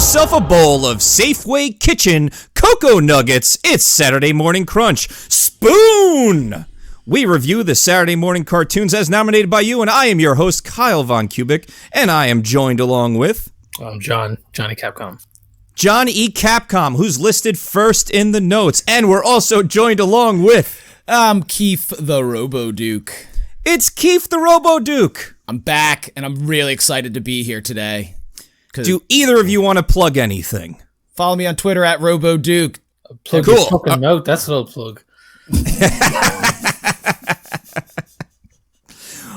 yourself a bowl of Safeway Kitchen Cocoa Nuggets. It's Saturday Morning Crunch. Spoon! We review the Saturday morning cartoons as nominated by you, and I am your host, Kyle Von Kubik, and I am joined along with... I'm Johnny Capcom. John E. Capcom, who's listed first in the notes, and we're also joined along with... I'm Keith the Robo-Duke. It's Keith the Robo-Duke. I'm back, and I'm really excited to be here today. Do either of you want to plug anything? Follow me on Twitter at Robo-Duke. Plug your fucking mouth, that's what I'll plug.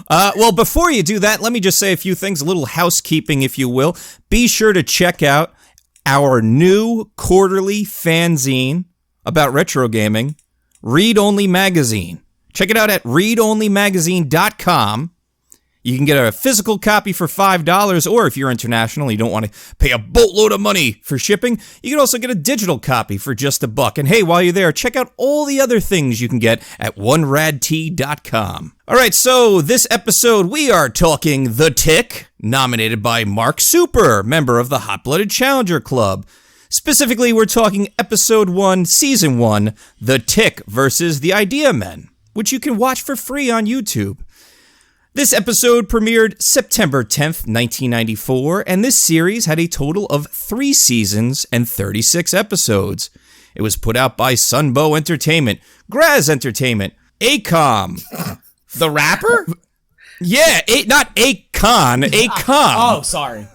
Well, before you do that, let me just say a few things, a little housekeeping, if you will. Be sure to check out our new quarterly fanzine about retro gaming, Read Only Magazine. Check it out at readonlymagazine.com. You can get a physical copy for $5, or if you're international, you don't want to pay a boatload of money for shipping, you can also get a digital copy for just $1. And hey, while you're there, check out all the other things you can get at oneradtea.com. All right, so this episode, we are talking The Tick, nominated by Mark Super, member of the Hot Blooded Challenger Club. Specifically, we're talking Episode 1, Season 1, The Tick versus the Idea Men, which you can watch for free on YouTube. This episode premiered September 10th, 1994, and this series had a total of 3 seasons and 36 episodes. It was put out by Sunbow Entertainment, Graz Entertainment, ACOM. The rapper? Yeah, not Akon, ACOM. Oh, sorry.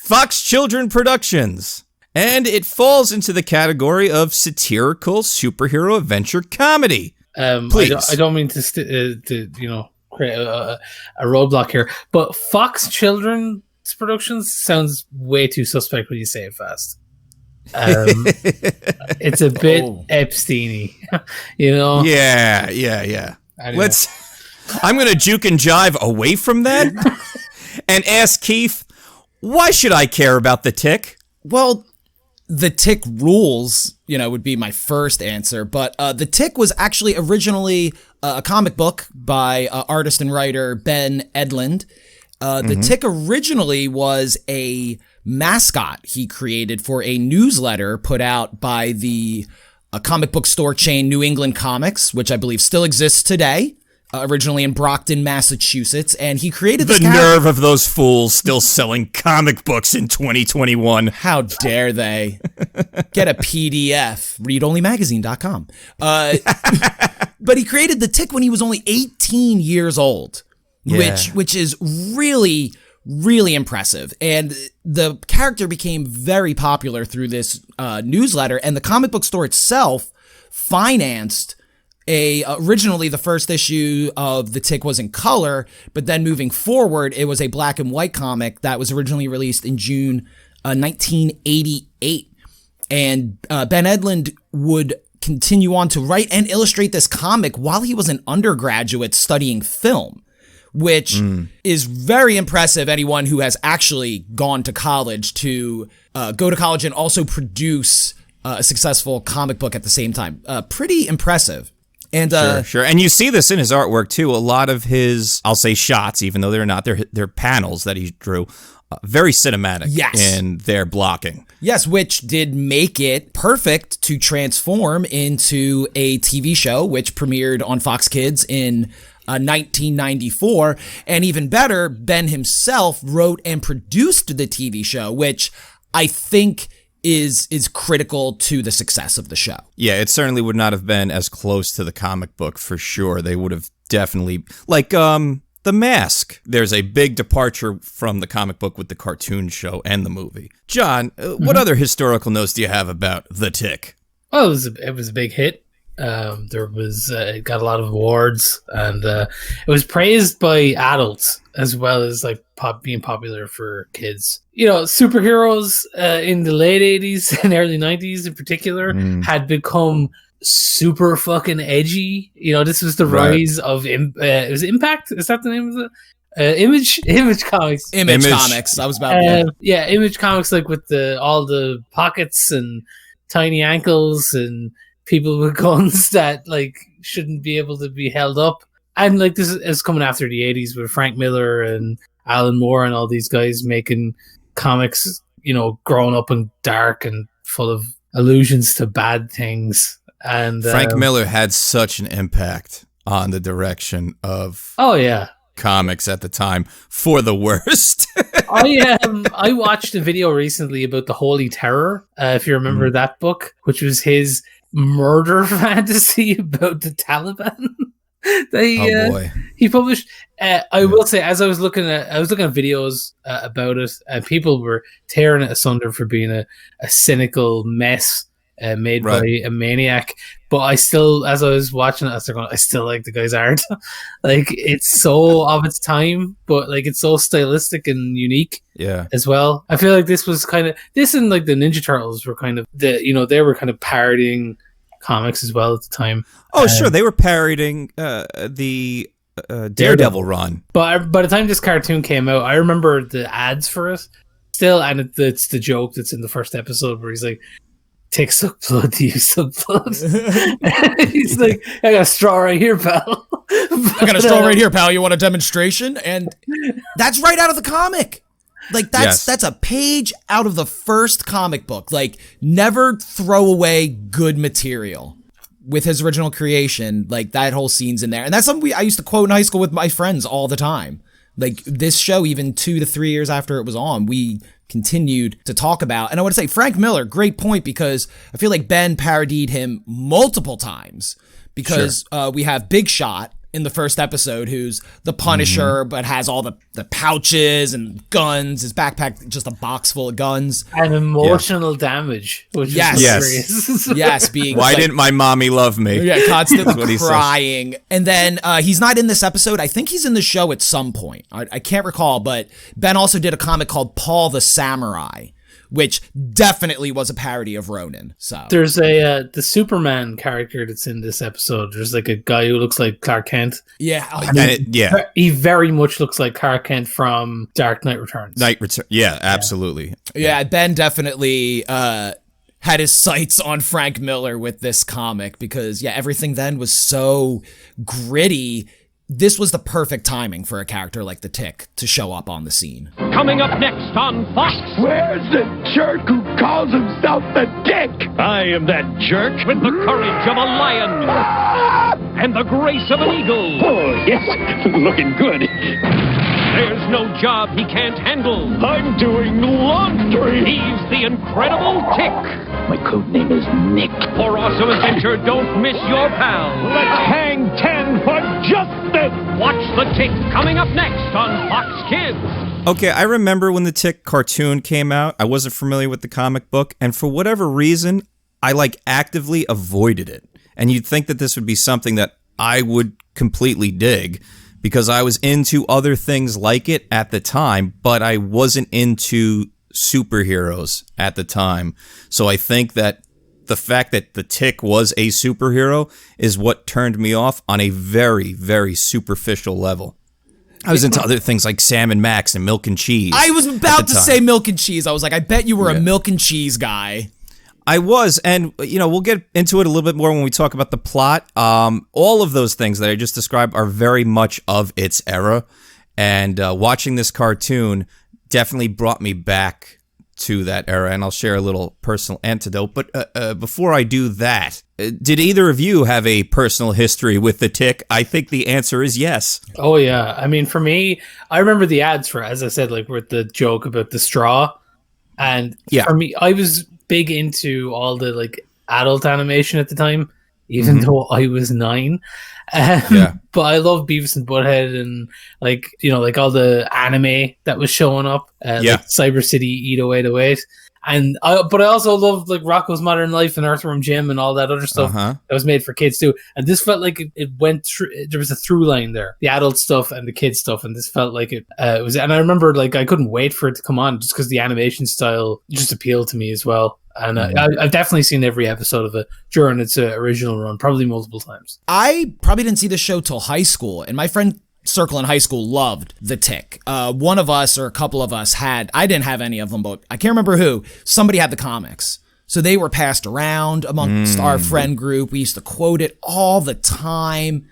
Fox Children Productions. And it falls into the category of satirical superhero adventure comedy. Please. I don't mean to create a roadblock here, but Fox Children's Productions sounds way too suspect when you say it fast. It's a bit Epstein-y, Yeah. Anyway. I'm going to juke and jive away from that and ask Keith, why should I care about The Tick? Well, The Tick rules, would be my first answer. But The Tick was actually originally a comic book by artist and writer Ben Edlund. The Tick originally was a mascot he created for a newsletter put out by the comic book store chain New England Comics, which I believe still exists today. Originally in Brockton, Massachusetts, and he created this nerve of those fools still selling comic books in 2021. How dare they? Get a PDF, readonlymagazine.com. But he created The Tick when he was only 18 years old, which is really, really impressive. And the character became very popular through this newsletter, and the comic book store itself financed originally the first issue of The Tick was in color, but then moving forward, it was a black and white comic that was originally released in June 1988. And Ben Edlund would continue on to write and illustrate this comic while he was an undergraduate studying film, which is very impressive. Anyone who has actually gone to college to go to college and also produce a successful comic book at the same time. Pretty impressive. And Sure. And you see this in his artwork, too. A lot of his, I'll say shots, even though they're not, they're panels that he drew. Very cinematic in their blocking. Yes, which did make it perfect to transform into a TV show, which premiered on Fox Kids in 1994. And even better, Ben himself wrote and produced the TV show, which I think is critical to the success of the show. Yeah, it certainly would not have been as close to the comic book for sure. They would have definitely, like The Mask. There's a big departure from the comic book with the cartoon show and the movie. John, what other historical notes do you have about The Tick? Well, it was a big hit. It got a lot of awards, and it was praised by adults as well as being popular for kids. Superheroes in the late 80s and early 90s in particular had become super fucking edgy. This was the rise of it was Impact. Is that the name of it? Image Comics. Image Comics. I was about Image Comics, with all the pockets and tiny ankles and people with guns that shouldn't be able to be held up. And this is coming after the 80s with Frank Miller and Alan Moore and all these guys making comics growing up and dark and full of allusions to bad things. And Frank Miller had such an impact on the direction of comics at the time, for the worst. I watched a video recently about the Holy Terror, if you remember that book, which was his murder fantasy about the Taliban. He published. I will say, as I was looking at videos about it, and people were tearing it asunder for being a cynical mess made by a maniac. But I still, as I was watching it, I was going, I still like the guy's art. Like, it's so of its time, but like it's so stylistic and unique. Yeah, as well. I feel like this was kind of and like the Ninja Turtles were kind of they were kind of parodying comics as well at the time. Oh, sure, they were parodying the Daredevil run. But by the time this cartoon came out, I remember the ads for it still, and it's the joke that's in the first episode where he's like, "Take some blood, you some blood." He's like, "I got a straw right here, pal." I got a straw right here, pal. You want a demonstration? And that's right out of the comic. Like, that's a page out of the first comic book. Like, never throw away good material. With his original creation, like, that whole scene's in there. And that's something I used to quote in high school with my friends all the time. Like, this show, even 2 to 3 years after it was on, we continued to talk about. And I want to say, Frank Miller, great point, because I feel like Ben parodied him multiple times. Because we have Big Shot in the first episode, who's the Punisher, but has all the pouches and guns, his backpack, just a box full of guns. And emotional damage. Which is yes, being why didn't my mommy love me? Yeah, constantly crying. And then he's not in this episode. I think he's in the show at some point. I can't recall, but Ben also did a comic called Paul the Samurai, which definitely was a parody of Ronin. So there's the Superman character that's in this episode. There's like a guy who looks like Clark Kent. Yeah, he very much looks like Clark Kent from Dark Knight Returns. Yeah, absolutely. Yeah, Ben definitely had his sights on Frank Miller with this comic because everything then was so gritty. This was the perfect timing for a character like the Tick to show up on the scene. Coming up next on Fox. Where's the jerk who calls himself the Tick? I am that jerk with the courage of a lion and the grace of an eagle. Oh, yes, looking good. There's no job he can't handle. I'm doing laundry. He's the incredible Tick. My code name is Nick. For awesome adventure, don't miss your pal. Let's hang 10 for justice. Watch the Tick coming up next on Fox Kids. Okay, I remember when the Tick cartoon came out. I wasn't familiar with the comic book, and for whatever reason, I actively avoided it. And you'd think that this would be something that I would completely dig, because I was into other things like it at the time, but I wasn't into superheroes at the time. So I think that the fact that the Tick was a superhero is what turned me off on a very, very superficial level. I was into other things like Sam and Max and Milk and Cheese. I was about to say Milk and Cheese. I was like, I bet you were a Milk and Cheese guy. I was, and we'll get into it a little bit more when we talk about the plot. All of those things that I just described are very much of its era, and watching this cartoon definitely brought me back to that era, and I'll share a little personal anecdote. But before I do that, did either of you have a personal history with the Tick? I think the answer is yes. Oh, yeah. I mean, for me, I remember the ads for, as I said, with the joke about the straw. And for me, I was big into all the adult animation at the time, even though I was 9. But I love Beavis and Butthead and all the anime that was showing up, like Cyber City, Eat 0808. And I also loved Rocko's Modern Life and Earthworm Jim and all that other stuff that was made for kids too. And this felt like it went through. There was a through line there, the adult stuff and the kids stuff, and this felt like it was. And I remember I couldn't wait for it to come on just because the animation style just appealed to me as well. And I've definitely seen every episode of it during its original run, probably multiple times. I probably didn't see the show till high school, and my friend circle in high school loved the Tick. One of us or a couple of us I didn't have any of them, but I can't remember who. Somebody had the comics. So they were passed around amongst our friend group. We used to quote it all the time.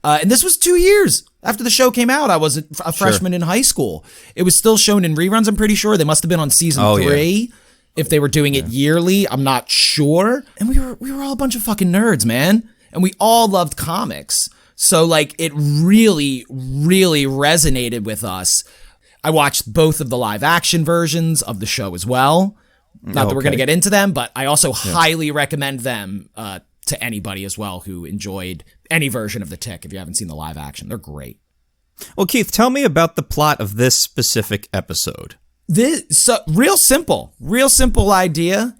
And this was 2 years after the show came out. I was a freshman in high school. It was still shown in reruns, I'm pretty sure. They must have been on season 3. Yeah. If they were doing it yearly, I'm not sure. And we were all a bunch of fucking nerds, man. And we all loved comics. So like it really, really resonated with us. I watched both of the live action versions of the show as well. Not that we're going to get into them, but I also highly recommend them to anybody as well who enjoyed any version of The Tick. If you haven't seen the live action, they're great. Well, Keith, tell me about the plot of this specific episode. Real simple idea.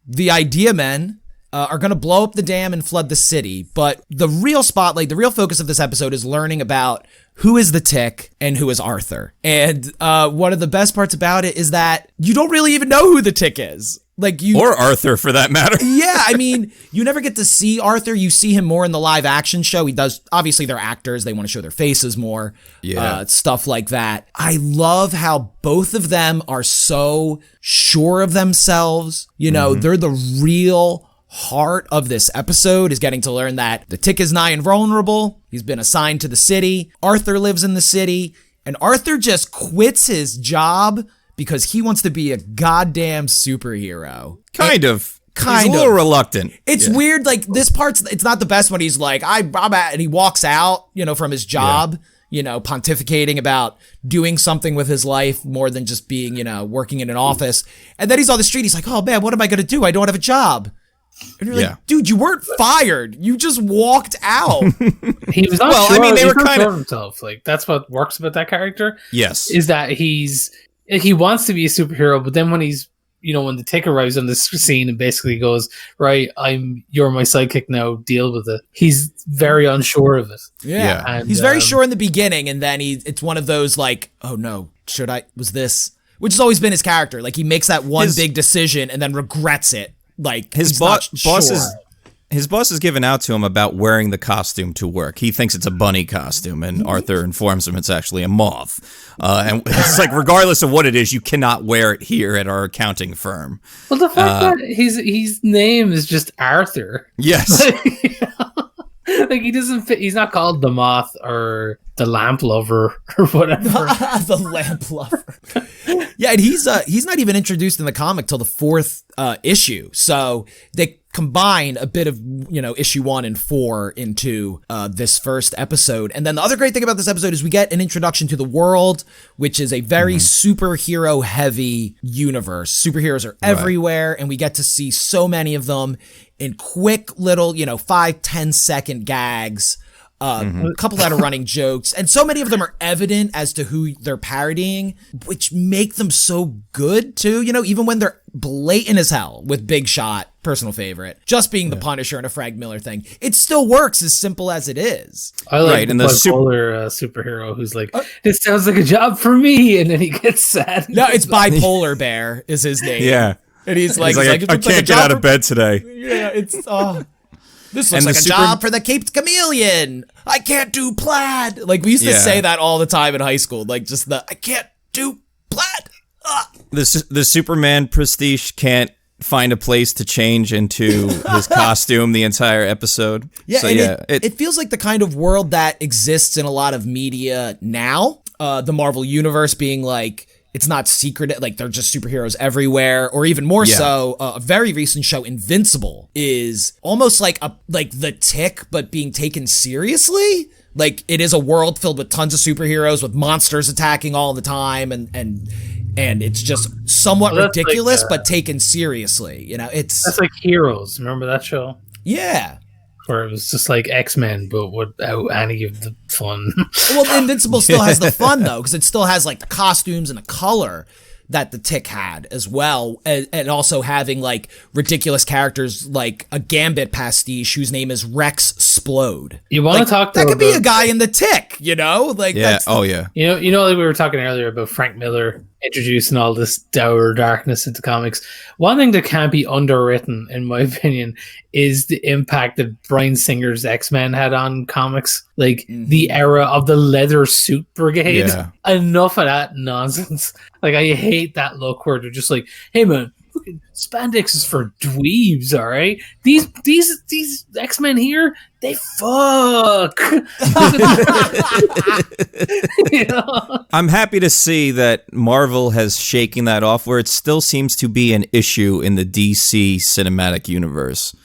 The Idea Men are going to blow up the dam and flood the city, but the real spotlight, the real focus of this episode is learning about who is the Tick and who is Arthur. And one of the best parts about it is that you don't really even know who the Tick is. Or Arthur, for that matter. Yeah, I mean, you never get to see Arthur. You see him more in the live action show. He does, obviously they're actors. They want to show their faces more. Yeah. Stuff like that. I love how both of them are so sure of themselves. You know, they're the real heart of this episode, is getting to learn that the Tick is nigh invulnerable. He's been assigned to the city. Arthur lives in the city. And Arthur just quits his job because he wants to be a goddamn superhero. Kind of. He's a little reluctant. It's weird, like, this part's, it's not the best when he's like, and he walks out, you know, from his job, you know, pontificating about doing something with his life more than just being, you know, working in an office. And then he's on the street, he's like, oh man, what am I going to do? I don't have a job. And you're like, dude, you weren't fired. You just walked out. He was not sure. I mean, they were kind of himself. Like, that's what works about that character. Yes. Is that he wants to be a superhero, but then when he's, you know, when the Tick arrives on the scene and basically goes, right, you're my sidekick now, deal with it. He's very unsure of it. Yeah. And, he's very sure in the beginning, and then it's one of those like, oh no, which has always been his character. Like, he makes that one big decision and then regrets it. Like, his boss is given out to him about wearing the costume to work. He thinks it's a bunny costume, and Arthur informs him it's actually a moth. And it's like, regardless of what it is, you cannot wear it here at our accounting firm. Well, the fact that his name is just Arthur. Yes. Like, he doesn't fit. He's not called the Moth or the Lamp Lover or whatever. The Lamp Lover. Yeah, and he's not even introduced in the comic till the 4th issue. So they combine a bit of, you know, issue 1 and 4 into this first episode. And then the other great thing about this episode is we get an introduction to the world, which is a very superhero heavy universe. Superheroes are everywhere, and we get to see so many of them in quick little, you know, 5-10 second gags. A couple that are running jokes, and so many of them are evident as to who they're parodying, which make them so good too. You know, even when they're blatant as hell with Big Shot, personal favorite, just being the Punisher and a Frank Miller thing, it still works as simple as it is. I like the bipolar superhero who's like, it sounds like a job for me, and then he gets sad. No, it's Bipolar Bear is his name. Yeah, and he's like I can't get out of bed today. Yeah, it's this looks like a job for the Caped Chameleon. I can't do plaid. Like, we used to say that all the time in high school. Like, just I can't do plaid. The Superman prestige can't find a place to change into his costume the entire episode. Yeah, so, it feels like the kind of world that exists in a lot of media now. The Marvel Universe being like, it's not secret, like they're just superheroes everywhere, or even more so, a very recent show, Invincible, is almost like the Tick, but being taken seriously. Like, it is a world filled with tons of superheroes with monsters attacking all the time, and it's just somewhat ridiculous, but taken seriously. You know, that's like Heroes. Remember that show? Yeah. Where it was just like X-Men, but without any of the fun. Well, Invincible still has the fun, though, because it still has, like, the costumes and the color that the Tick had as well, and also having, like, ridiculous characters like a Gambit pastiche whose name is Rex Splode. You want to talk that could be a guy in the Tick, you know? Like, that's You know, like we were talking earlier about Frank Miller introducing all this dour darkness into comics. One thing that can't be underwritten, in my opinion, is the impact that Bryan Singer's X-Men had on comics. Like, the era of the leather suit brigade. Yeah. Enough of that nonsense. Like, I hate that look where they're just like, hey man, fucking spandex is for dweebs, all right? These X-Men here, they fuck. You know? I'm happy to see that Marvel has shaken that off, where it still seems to be an issue in the DC cinematic universe.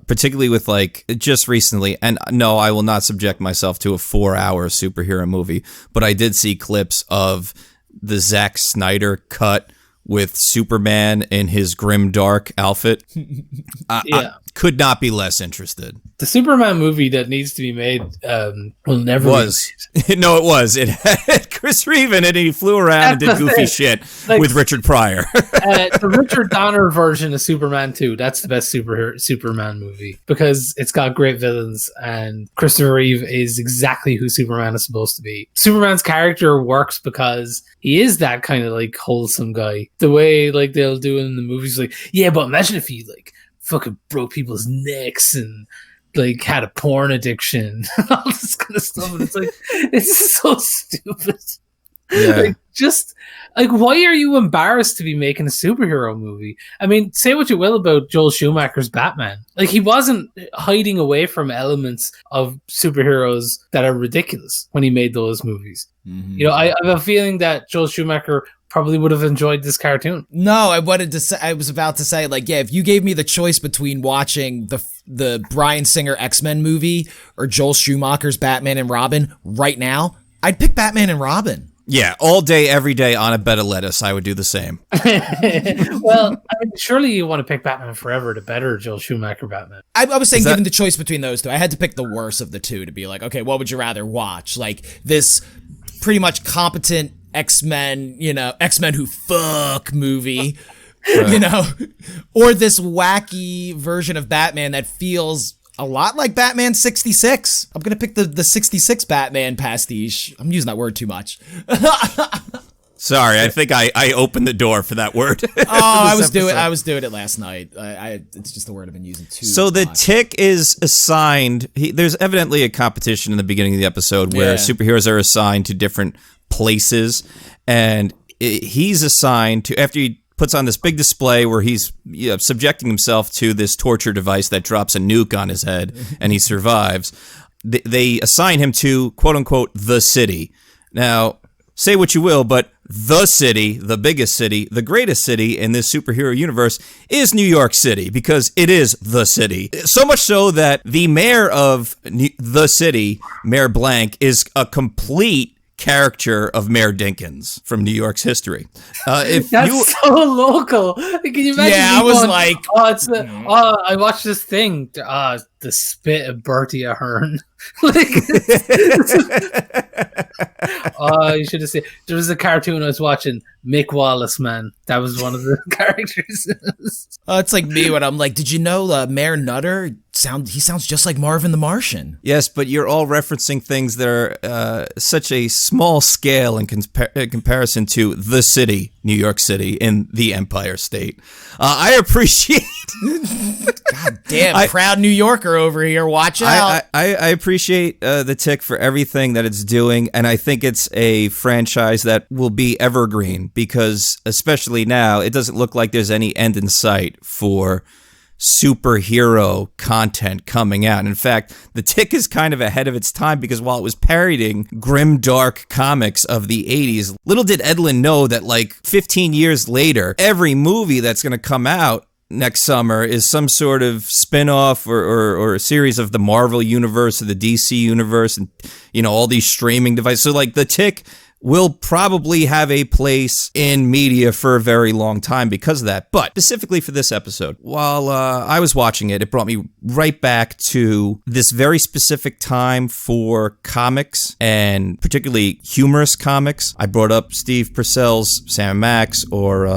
Particularly with like just recently, and no, I will not subject myself to a 4-hour superhero movie, but I did see clips of the Zack Snyder cut with Superman in his grim dark outfit. I could not be less interested. The Superman movie that needs to be made will never was. No, it was. It had Chris Reeve in it, and he flew around and did goofy shit with Richard Pryor. The Richard Donner version of Superman 2, that's the best Superman movie, because it's got great villains, and Christopher Reeve is exactly who Superman is supposed to be. Superman's character works because he is that kind of like wholesome guy. The way like they'll do in the movies, like, yeah, but imagine if he like fucking broke people's necks and like had a porn addiction and all this kind of stuff, and it's like, it's so stupid. Yeah. Like, just like, why are you embarrassed to be making a superhero movie? I mean, say what you will about Joel Schumacher's Batman, like, he wasn't hiding away from elements of superheroes that are ridiculous when he made those movies. You know, I have a feeling that Joel Schumacher probably would have enjoyed this cartoon. No, I was about to say, like, yeah, if you gave me the choice between watching the Bryan Singer X-Men movie or Joel Schumacher's Batman and Robin right now, I'd pick Batman and Robin. Yeah, all day, every day on a bed of lettuce, I would do the same. Well, I mean, surely you want to pick Batman Forever to better Joel Schumacher Batman. I was saying, given the choice between those two, I had to pick the worst of the two to be like, okay, what would you rather watch? Like, this pretty much competent X-Men, you know, X-Men who fuck movie, you know, or this wacky version of Batman that feels a lot like Batman 66. I'm going to pick the 66 Batman pastiche. I'm using that word too much. Sorry, I think I opened the door for that word. I was doing it last night. It's just the word I've been using too. So the Tick is assigned. There's evidently a competition in the beginning of the episode where superheroes are assigned to different places, and he's assigned to, after he puts on this big display where he's subjecting himself to this torture device that drops a nuke on his head, and he survives. They assign him to, quote unquote, the city. Now, say what you will, but the city, the biggest city, the greatest city in this superhero universe is New York City, because it is the city. So much so that the mayor of the city, Mayor Blank, is a complete caricature of Mayor Dinkins from New York's history. That's so local. Can you imagine? Yeah, I was going, like, I watched this thing. The spit of Bertie Ahern. You should have seen. There was a cartoon I was watching, Mick Wallace, man. That was one of the characters. It's like me when I'm like, did you know Mayor Nutter he sounds just like Marvin the Martian? Yes, but you're all referencing things that are such a small scale in comparison to the city, New York City, in the Empire State. I appreciate. God damn, proud New Yorker over here. Watch out. I appreciate the Tick for everything that it's doing, and I think it's a franchise that will be evergreen, because especially now, it doesn't look like there's any end in sight for superhero content coming out. In fact, the Tick is kind of ahead of its time, because while it was parodying grim dark comics of the 80s, little did Edlin know that like 15 years later, every movie that's going to come out next summer is some sort of spin-off or a series of the Marvel universe or the DC universe, and, you know, all these streaming devices. So like the Tick will probably have a place in media for a very long time because of that. But specifically for this episode, while I was watching it, it brought me right back to this very specific time for comics, and particularly humorous comics. I brought up Steve Purcell's Sam and Max, or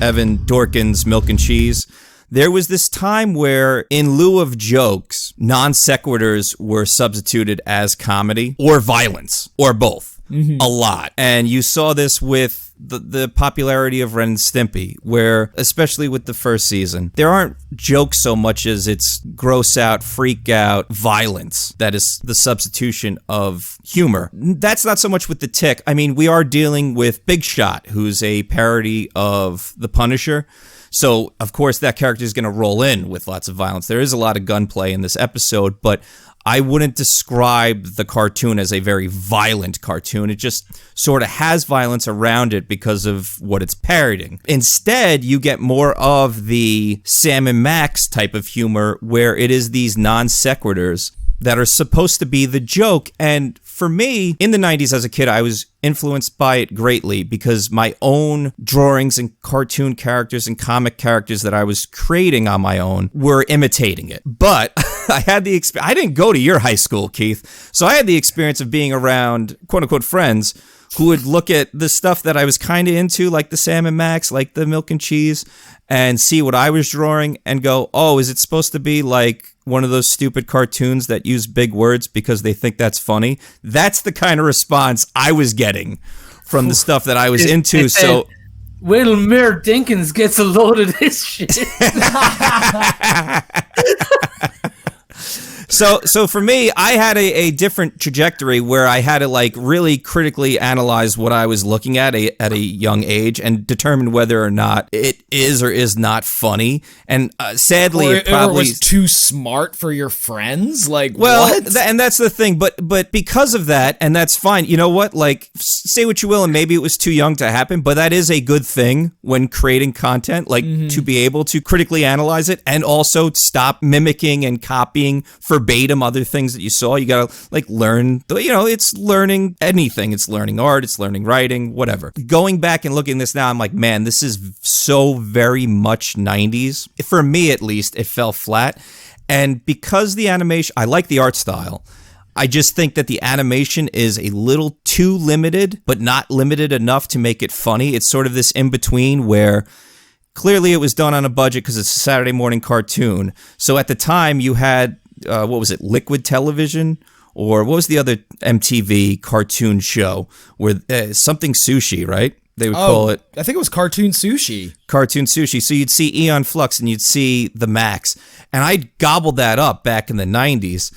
Evan Dorkin's Milk and Cheese. There was this time where, in lieu of jokes, non sequiturs were substituted as comedy or violence, or both. A lot. And you saw this with the popularity of Ren and Stimpy, where, especially with the first season, there aren't jokes so much as it's gross out, freak out, violence that is the substitution of humor. That's not so much with the Tick. I mean, we are dealing with Big Shot, who's a parody of The Punisher. So, of course, that character is going to roll in with lots of violence. There is a lot of gunplay in this episode, but I wouldn't describe the cartoon as a very violent cartoon. It just sort of has violence around it because of what it's parodying. Instead, you get more of the Sam and Max type of humor where it is these non sequiturs that are supposed to be the joke. And for me, in the 90s as a kid, I was influenced by it greatly because my own drawings and cartoon characters and comic characters that I was creating on my own were imitating it. But I had the experience. I didn't go to your high school, Keith. So I had the experience of being around quote unquote friends who would look at the stuff that I was kind of into, like the Sam and Max, like the Milk and Cheese, and see what I was drawing and go, oh, is it supposed to be like one of those stupid cartoons that use big words because they think that's funny? That's the kind of response I was getting from the stuff that I was into. So, wait till Mayor Dinkins gets a load of this shit. So for me, I had a different trajectory where I had to like really critically analyze what I was looking at a young age and determine whether or not it is or is not funny. And sadly, it probably was too smart for your friends. Like, well, what? And that's the thing. But because of that, and that's fine. You know what? Like, say what you will, and maybe it was too young to happen. But that is a good thing when creating content, like to be able to critically analyze it and also stop mimicking and copying verbatim other things that you saw. You gotta like learn, it's learning anything. It's learning art, it's learning writing, whatever. Going back and looking at this now, I'm like, man, this is so very much 90s. For me, at least, it fell flat. And because the animation, I like the art style. I just think that the animation is a little too limited, but not limited enough to make it funny. It's sort of this in-between where clearly it was done on a budget because it's a Saturday morning cartoon. So at the time you had what was it, Liquid Television? Or what was the other MTV cartoon show where something sushi, right? They would call it. I think it was Cartoon Sushi. Cartoon Sushi. So you'd see Eon Flux and you'd see the Max. And I gobbled that up back in the 90s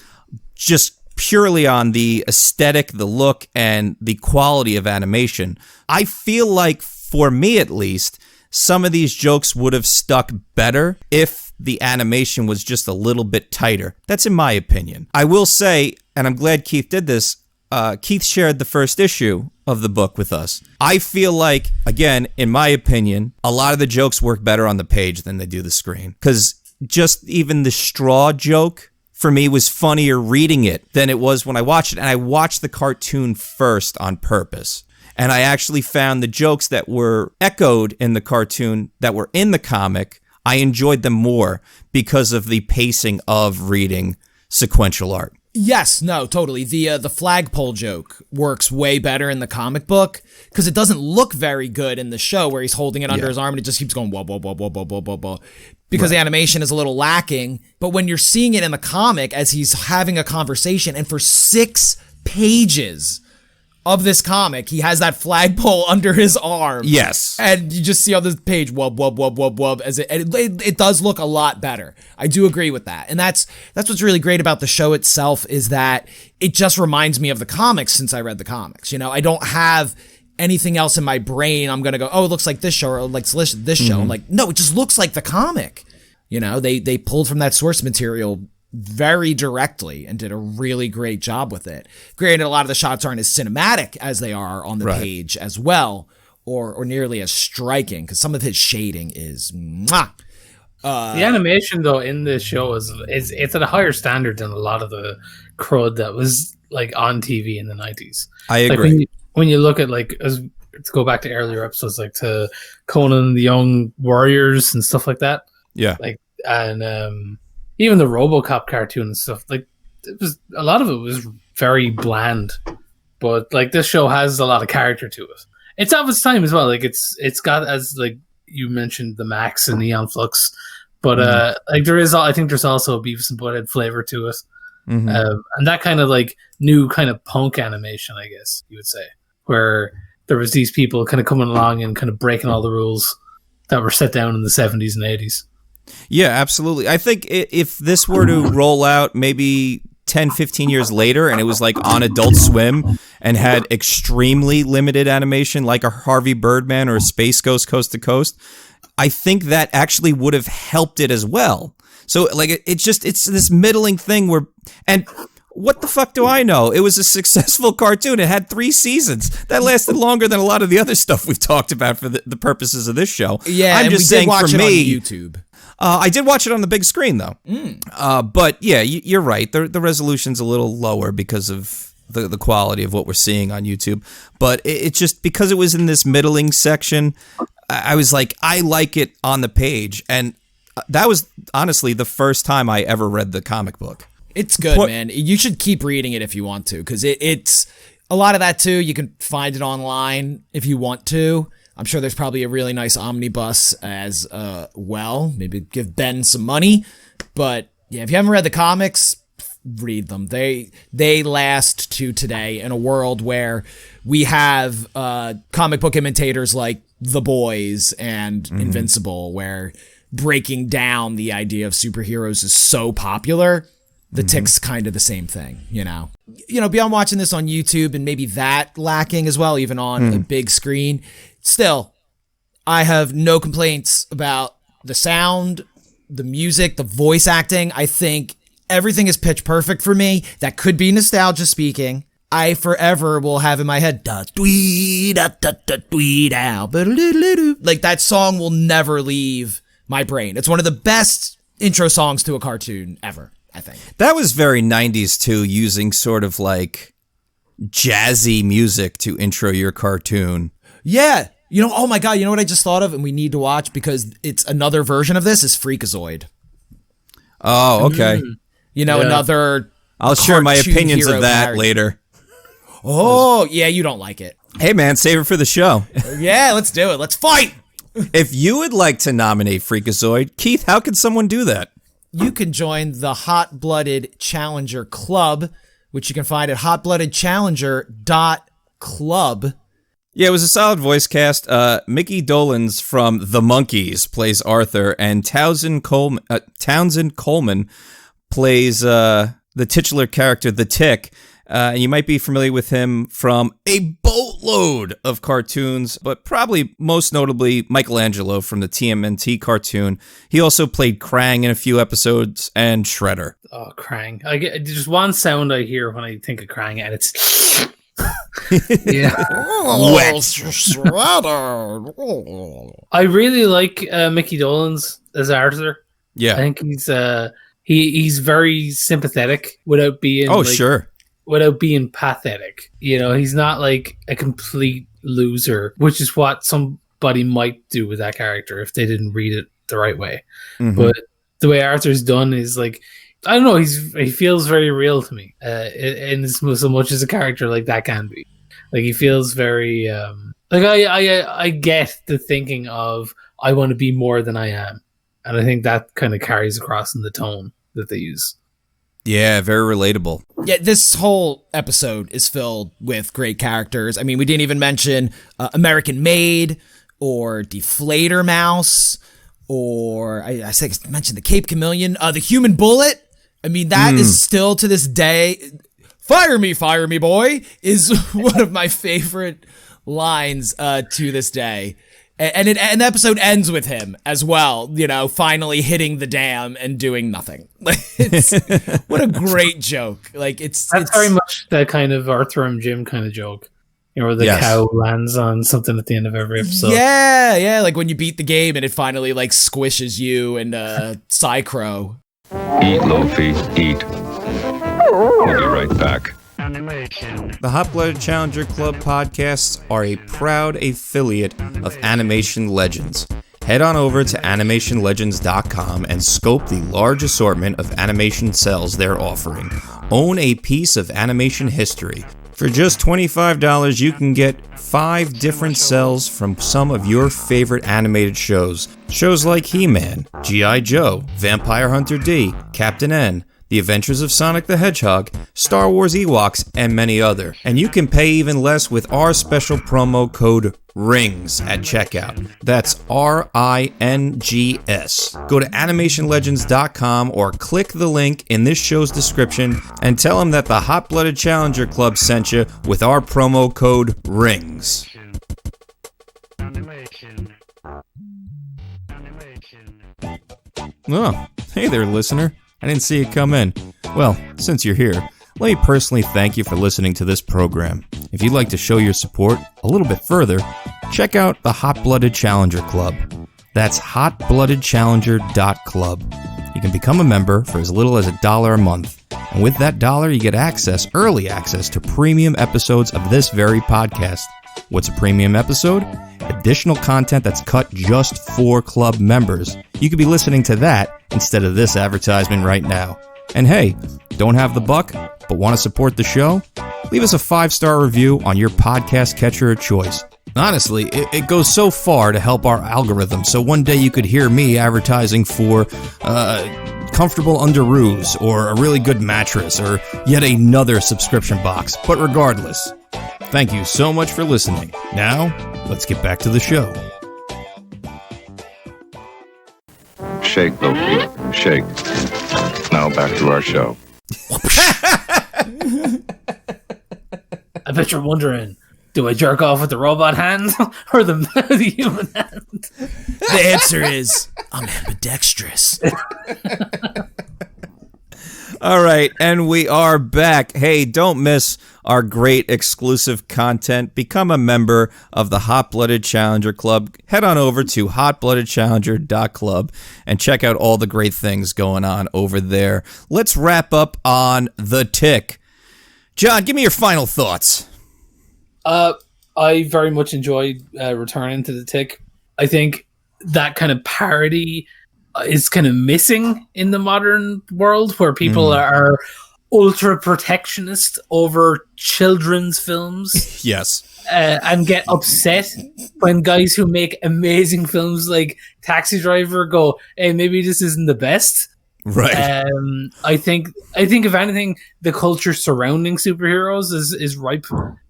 just purely on the aesthetic, the look, and the quality of animation. I feel like, for me at least, some of these jokes would have stuck better if the animation was just a little bit tighter. That's in my opinion. I will say, and I'm glad Keith did this, Keith shared the first issue of the book with us. I feel like, again, in my opinion, a lot of the jokes work better on the page than they do the screen. Because just even the straw joke, for me, was funnier reading it than it was when I watched it. And I watched the cartoon first on purpose. And I actually found the jokes that were echoed in the cartoon that were in the comic, I enjoyed them more because of the pacing of reading sequential art. Yes, no, totally. The flagpole joke works way better in the comic book because it doesn't look very good in the show where he's holding it under his arm and it just keeps going whoa, whoa, whoa, whoa, whoa, whoa, whoa, whoa. Because the animation is a little lacking. But when you're seeing it in the comic as he's having a conversation and for 6 pages of this comic, he has that flagpole under his arm. Yes. And you just see on this page, wub, wub, wub, wub, wub, as it does look a lot better. I do agree with that. And that's what's really great about the show itself is that it just reminds me of the comics since I read the comics. I don't have anything else in my brain. I'm going to go, oh, it looks like this show or like this show. I'm like, no, it just looks like the comic. They pulled from that source material very directly and did a really great job with it. Granted, a lot of the shots aren't as cinematic as they are on the page as well, or nearly as striking, because some of his shading is mwah. The animation though in this show it's at a higher standard than a lot of the crud that was like on TV in the 90s. I agree. Like when you look at to go back to earlier episodes, like to Conan the Young Warriors and stuff like that. Yeah. And even the RoboCop cartoon and stuff, like a lot of it was very bland, but like this show has a lot of character to it. It's of its time as well. Like it's got, as like you mentioned, the Max and Neon Flux, but I think there's also a Beavis and Butthead flavor to it, and that kind of like new kind of punk animation, I guess you would say, where there was these people kind of coming along and kind of breaking all the rules that were set down in the 70s and 80s. Yeah, absolutely. I think if this were to roll out maybe 10, 15 years later and it was like on Adult Swim and had extremely limited animation like a Harvey Birdman or a Space Ghost Coast to Coast, I think that actually would have helped it as well. So like it's this middling thing where, and what the fuck do I know? It was a successful cartoon. It had 3 seasons. That lasted longer than a lot of the other stuff we've talked about for the purposes of this show. Yeah, I'm and just we saying did watch for it me, on YouTube. I did watch it on the big screen though. But yeah, you're right. The resolution's a little lower because of the quality of what we're seeing on YouTube. But it's just because it was in this middling section, I was like, I like it on the page. And that was honestly the first time I ever read the comic book. It's good, man. You should keep reading it if you want to, because it's a lot of that too. You can find it online if you want to. I'm sure there's probably a really nice omnibus as well. Maybe give Ben some money. But yeah, if you haven't read the comics, read them. They last to today in a world where we have comic book imitators like The Boys and Invincible, where breaking down the idea of superheroes is so popular. The Tick's kind of the same thing, you know. Beyond watching this on YouTube and maybe that lacking as well, even on a big screen, still, I have no complaints about the sound, the music, the voice acting. I think everything is pitch perfect for me. That could be nostalgia speaking. I forever will have in my head, like that song will never leave my brain. It's one of the best intro songs to a cartoon ever, I think. That was very 90s too, using sort of like jazzy music to intro your cartoon. Yeah. Oh my God, you know what I just thought of and we need to watch because it's another version of this is Freakazoid. Oh, okay. Another I'll share my cartoon opinions hero of that character. later. Oh, yeah, you don't like it. Hey man, save it for the show. Yeah, let's do it. Let's fight. If you would like to nominate Freakazoid, Keith, how can someone do that? You can join the Hot Blooded Challenger Club, which you can find at hotbloodedchallenger.club. Yeah, it was a solid voice cast. Mickey Dolenz from The Monkees plays Arthur, and Townsend Coleman plays the titular character, the Tick. And you might be familiar with him from a boatload of cartoons, but probably most notably Michelangelo from the TMNT cartoon. He also played Krang in a few episodes and Shredder. Oh, Krang. I get just one sound I hear when I think of Krang, and it's... yeah. I really like Mickey Dolenz as Arthur. Yeah. I think he's very sympathetic without being sure. Without being pathetic. He's not like a complete loser, which is what somebody might do with that character if they didn't read it the right way. But the way Arthur's done is like, I don't know, he feels very real to me, in so much as a character like that can be. Like he feels very I get the thinking of I want to be more than I am, and I think that kind of carries across in the tone that they use. Yeah, very relatable. Yeah, this whole episode is filled with great characters. I mean, we didn't even mention American Maid or Deflator Mouse, or I mentioned the Cape Chameleon, the Human Bullet. I mean, that is still to this day, fire me, boy, is one of my favorite lines to this day. And the episode ends with him as well, finally hitting the dam and doing nothing. What a great joke. It's very much that kind of Arthur and Jim kind of joke. Where the cow lands on something at the end of every episode. Yeah, like when you beat the game and it finally squishes you and Psy-Crow. Eat, Lofi, eat. We'll be right back. The Hot Blooded Challenger Club podcasts are a proud affiliate of Animation Legends. Head on over to animationlegends.com and scope the large assortment of animation cells they're offering. Own a piece of animation history. For just $25, you can get 5 different cells from some of your favorite animated shows. Shows like He-Man, G.I. Joe, Vampire Hunter D, Captain N, The Adventures of Sonic the Hedgehog, Star Wars Ewoks, and many other. And you can pay even less with our special promo code RINGS at checkout. That's RINGS. Go to animationlegends.com or click the link in this show's description and tell them that the Hot Blooded Challenger Club sent you with our promo code RINGS. Oh, hey there, listener. I didn't see it come in. Well, since you're here, let me personally thank you for listening to this program. If you'd like to show your support a little bit further, check out the Hot Blooded Challenger Club. That's hotbloodedchallenger.club. You can become a member for as little as $1 a month. And with that $1, you get early access to premium episodes of this very podcast. What's a premium episode? Additional content that's cut just for club members. You could be listening to that instead of this advertisement right now. And hey, don't have the buck, but want to support the show? Leave us a 5-star review on your podcast catcher of choice. Honestly, it goes so far to help our algorithm, so one day you could hear me advertising for comfortable underoos or a really good mattress or yet another subscription box. But regardless, thank you so much for listening. Now, let's get back to the show. Shake, Loki. Shake. Now back to our show. I bet you're wondering, do I jerk off with the robot hand or the human hand? The answer is, I'm ambidextrous. All right, and we are back. Hey, don't miss our great exclusive content. Become a member of the Hot Blooded Challenger Club. Head on over to hotbloodedchallenger.club and check out all the great things going on over there. Let's wrap up on The Tick. John, give me your final thoughts. I very much enjoyed returning to The Tick. I think that kind of parody is kind of missing in the modern world, where people are ultra protectionist over children's films. Yes. And get upset when guys who make amazing films like Taxi Driver go, hey, maybe this isn't the best. Right. I think if anything, the culture surrounding superheroes is ripe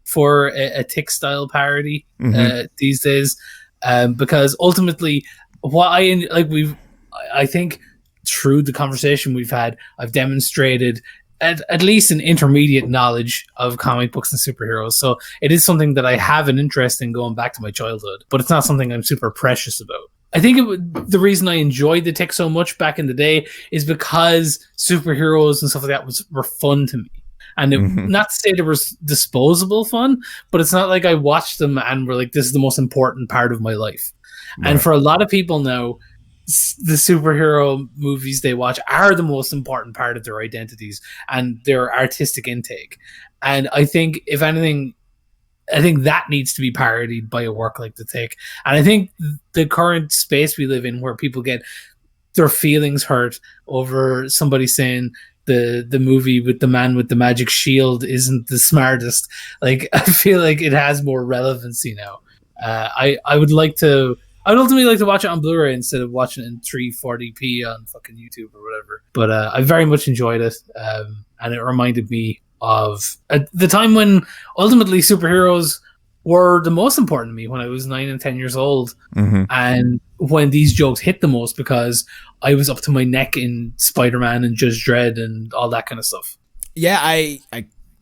for a Tick style parody these days, because ultimately, I think through the conversation we've had, I've demonstrated at least an intermediate knowledge of comic books and superheroes. So it is something that I have an interest in going back to my childhood, but it's not something I'm super precious about. I think the reason I enjoyed The Tick so much back in the day is because superheroes and stuff like that were fun to me. And not to say there was disposable fun, but it's not like I watched them and were like, this is the most important part of my life. Right. And for a lot of people now, the superhero movies they watch are the most important part of their identities and their artistic intake. And I think, if anything, that needs to be parodied by a work like The Tick. And I think the current space we live in, where people get their feelings hurt over somebody saying the movie with the man with the magic shield isn't the smartest, like, I feel like it has more relevancy now. I'd ultimately like to watch it on Blu-ray instead of watching it in 340p on fucking YouTube or whatever. But I very much enjoyed it, and it reminded me of the time when ultimately superheroes were the most important to me, when I was 9 and 10 years old, and when these jokes hit the most, because I was up to my neck in Spider-Man and Judge Dredd and all that kind of stuff. Yeah, I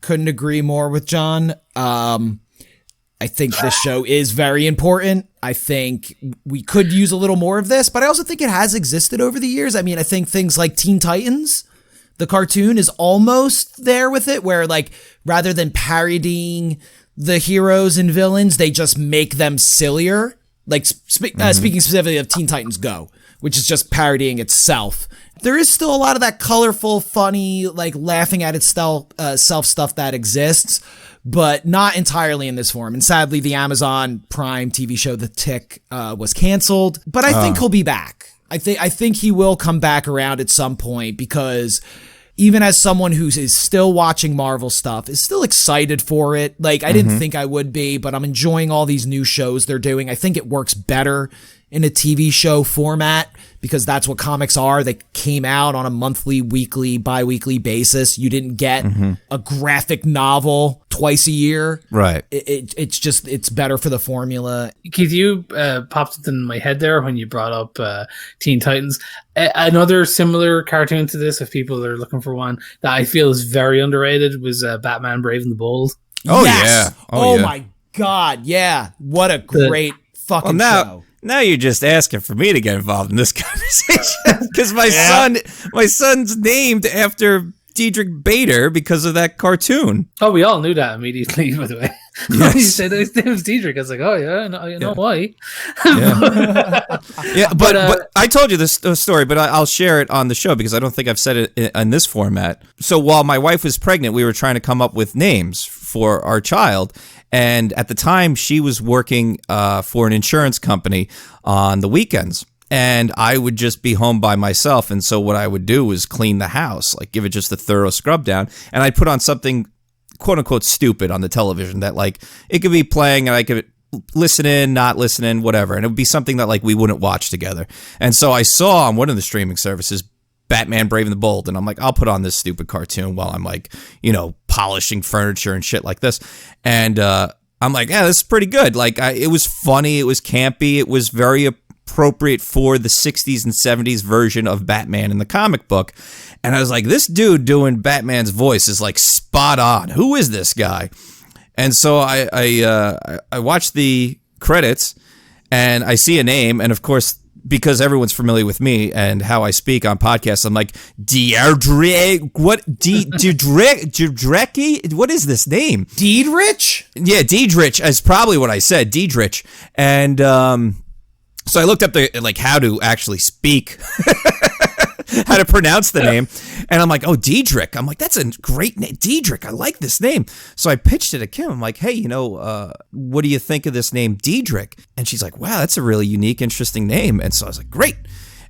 couldn't agree more with John. I think this show is very important. I think we could use a little more of this, but I also think it has existed over the years. I mean, I think things like Teen Titans, the cartoon, is almost there with it, where, like, rather than parodying the heroes and villains, they just make them sillier. Like, speaking specifically of Teen Titans Go, which is just parodying itself. There is still a lot of that colorful, funny, like, laughing at itself stuff that exists, but not entirely in this form. And sadly, the Amazon Prime TV show The Tick was canceled, but I think he'll be back. I think he will come back around at some point, because even as someone who is still watching Marvel stuff, is still excited for it. Like, I didn't think I would be, but I'm enjoying all these new shows they're doing. I think it works better in a TV show format, because that's what comics are. They came out on a monthly, weekly, bi-weekly basis. You didn't get a graphic novel twice a year. Right. It's better for the formula. Keith, you popped something in my head there when you brought up Teen Titans. Another similar cartoon to this, if people are looking for one, that I feel is very underrated was Batman Brave and the Bold. Oh, Yes! yeah. Oh, yeah. my God. Yeah. What a great fucking show. Now you're just asking for me to get involved in this conversation because my son's named after Diedrich Bader because of that cartoon. Oh, we all knew that immediately, by the way. Yes. You said his name was Diedrich. I was like, oh, yeah, no, you know why. Yeah, but I told you this story, but I'll share it on the show because I don't think I've said it in this format. So while my wife was pregnant, we were trying to come up with names for our child. And at the time, she was working for an insurance company on the weekends. And I would just be home by myself. And so what I would do was clean the house, like give it just a thorough scrub down. And I'd put on something, quote unquote, stupid on the television that like it could be playing and I could listen in, not listen in, whatever. And it would be something that like we wouldn't watch together. And so I saw on one of the streaming services, Batman Brave and the Bold. And I'm like, I'll put on this stupid cartoon while I'm like, polishing furniture and shit like this. And I'm like, yeah, this is pretty good. Like it was funny. It was campy. It was very appropriate for the 60s and 70s version of Batman in the comic book. And I was like, this dude doing Batman's voice is like spot on. Who is this guy? And so I watched the credits and I see a name. And of course, because everyone's familiar with me and how I speak on podcasts, I'm like, Diedrich, what is this name? Diedrich? Yeah, Diedrich is probably what I said, Diedrich. And so I looked up how to actually speak, how to pronounce the name. And I'm like, oh, Diedrich. I'm like, that's a great name. Diedrich. I like this name. So I pitched it to Kim. I'm like, hey, what do you think of this name, Diedrich? And she's like, wow, that's a really unique, interesting name. And so I was like, great.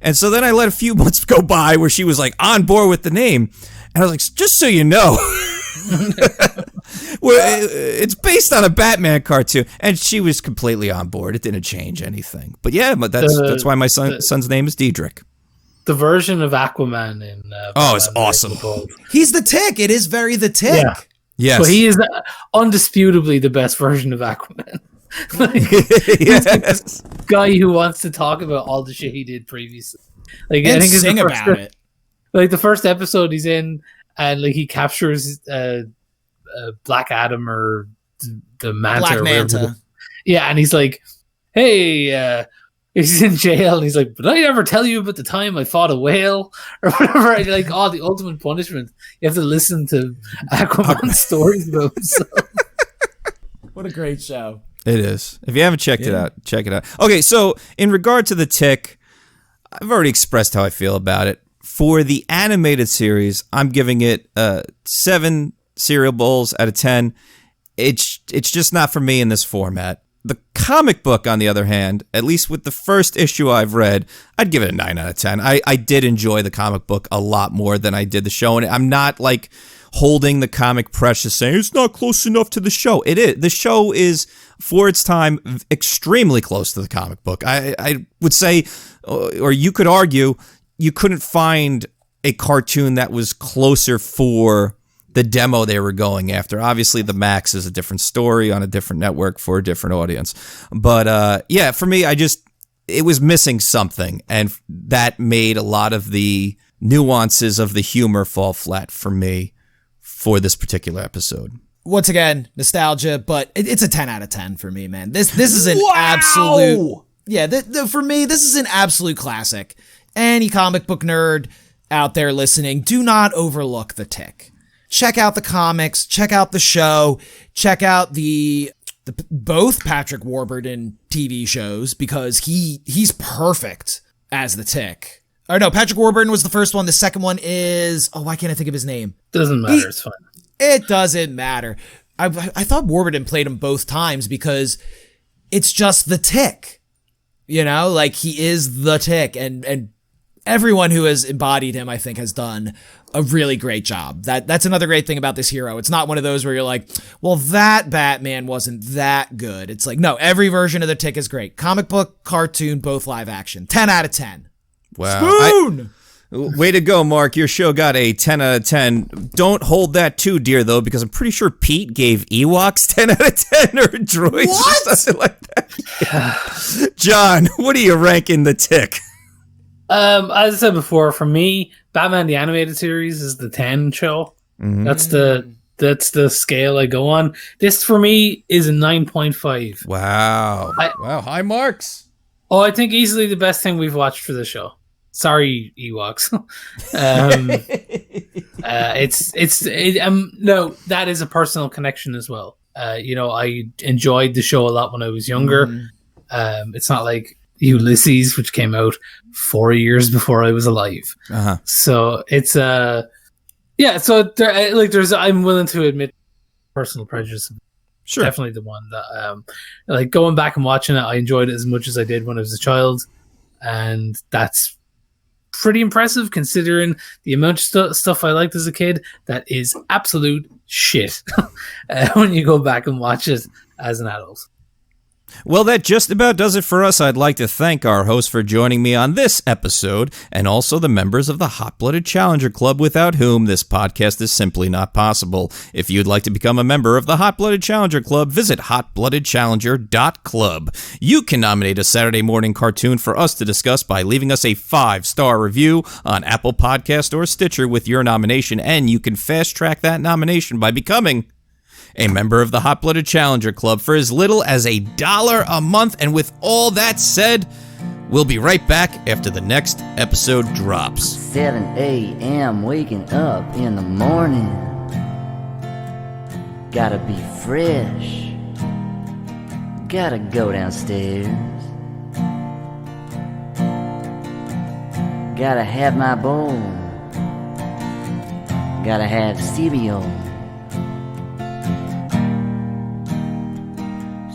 And so then I let a few months go by where she was like on board with the name. And I was like, just so you know, it's based on a Batman cartoon. And she was completely on board. It didn't change anything. But yeah, that's why my son's name is Diedrich. The version of Aquaman in it's awesome. He's the Tick. It is very the Tick. Yeah. Yes. But he is undisputably the best version of Aquaman. Yes. Guy who wants to talk about all the shit he did previously. Like, And I think sing about it. Like the first episode he's in, and like he captures Black Adam or the Manta. Black or Manta. whatever. Yeah, and he's like, hey, he's in jail, and he's like, "But I never tell you about the time I fought a whale or whatever." And like, the ultimate punishment. You have to listen to Aquaman's stories about himself. What a great show. It is. If you haven't checked it out, check it out. Okay, so in regard to the Tick, I've already expressed how I feel about it. For the animated series, I'm giving it 7 cereal bowls out of 10. It's just not for me in this format. The comic book, on the other hand, at least with the first issue I've read, I'd give it a 9 out of 10. I did enjoy the comic book a lot more than I did the show, and I'm not like holding the comic precious saying it's not close enough to the show. It is. The show is, for its time, extremely close to the comic book. I would say, or you could argue, you couldn't find a cartoon that was closer for the demo they were going after. Obviously, the Max is a different story on a different network for a different audience. But yeah, for me, it was missing something, and that made a lot of the nuances of the humor fall flat for me for this particular episode. Once again, nostalgia, but it's a 10 out of 10 for me, man. This is an absolute... Yeah, for me, this is an absolute classic. Any comic book nerd out there listening, do not overlook the Tick. Check out the comics, check out the show, check out the both Patrick Warburton TV shows, because he's perfect as the Tick. Or no, Patrick Warburton was the first one. The second one is, why can't I think of his name? Doesn't matter. It's fine. It doesn't matter. I thought Warburton played him both times because it's just the Tick. Like he is the Tick, and everyone who has embodied him, I think, has done a really great job. That's another great thing about this hero. It's not one of those where you're like, well, that Batman wasn't that good. It's like, no, every version of the Tick is great. Comic book, cartoon, both live action. 10 out of 10. Wow. Spoon! Way to go, Mark. Your show got a 10 out of 10. Don't hold that too dear, though, because I'm pretty sure Pete gave Ewoks 10 out of 10 or droids or something like that. John, what are you ranking the Tick? As I said before, for me, Batman the Animated Series is the 10 show. Mhm. That's the scale I go on. This, for me, is a 9.5. Wow. Wow, high marks. Oh, I think easily the best thing we've watched for the show. Sorry, Ewoks. No, that is a personal connection as well. I enjoyed the show a lot when I was younger. It's not like Ulysses, which came out 4 years before I was alive. Uh-huh. So it's there's I'm willing to admit personal prejudice. Sure. Definitely the one that going back and watching it, I enjoyed it as much as I did when I was a child, and that's pretty impressive considering the amount of stuff I liked as a kid that is absolute shit when you go back and watch it as an adult. Well, that just about does it for us. I'd like to thank our host for joining me on this episode, and also the members of the Hot Blooded Challenger Club, without whom this podcast is simply not possible. If you'd like to become a member of the Hot Blooded Challenger Club, visit hotbloodedchallenger.club. You can nominate a Saturday morning cartoon for us to discuss by leaving us a 5-star review on Apple Podcast or Stitcher with your nomination, and you can fast-track that nomination by becoming a member of the Hot Blooded Challenger Club for as little as $1 a month. And with all that said, we'll be right back after the next episode drops. 7 a.m. waking up in the morning. Gotta be fresh. Gotta go downstairs. Gotta have my bowl. Gotta have cereal.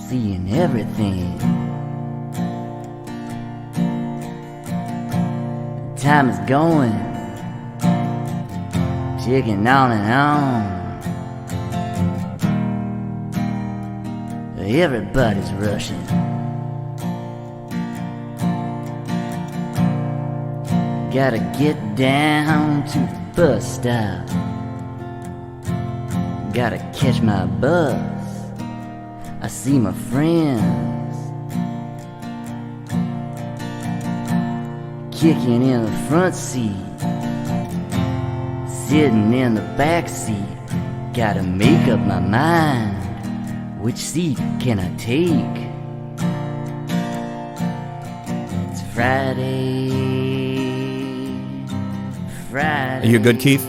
Seeing everything. Time is going, ticking on and on. Everybody's rushing. Gotta get down to the bus stop. Gotta catch my bus. I see my friends kicking in the front seat, sitting in the back seat. Gotta make up my mind, which seat can I take? It's Friday. Are you good, Keith?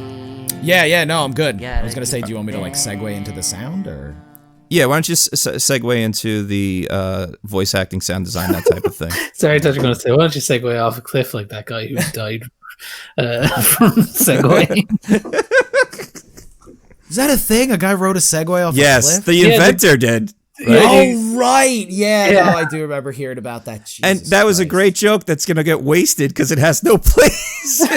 Yeah, no, I'm good. I was gonna say, do you want me to segue into the sound, or? Yeah, why don't you segue into the voice acting, sound design, that type of thing. Sorry, I thought you were going to say, why don't you segue off a cliff like that guy who died from segueing? Is that a thing? A guy rode a Segway off a cliff? Yes, the inventor did. Right? Oh, right. Yeah, no, I do remember hearing about that. Jesus and that was Christ. a great joke that's going to get wasted because it has no place.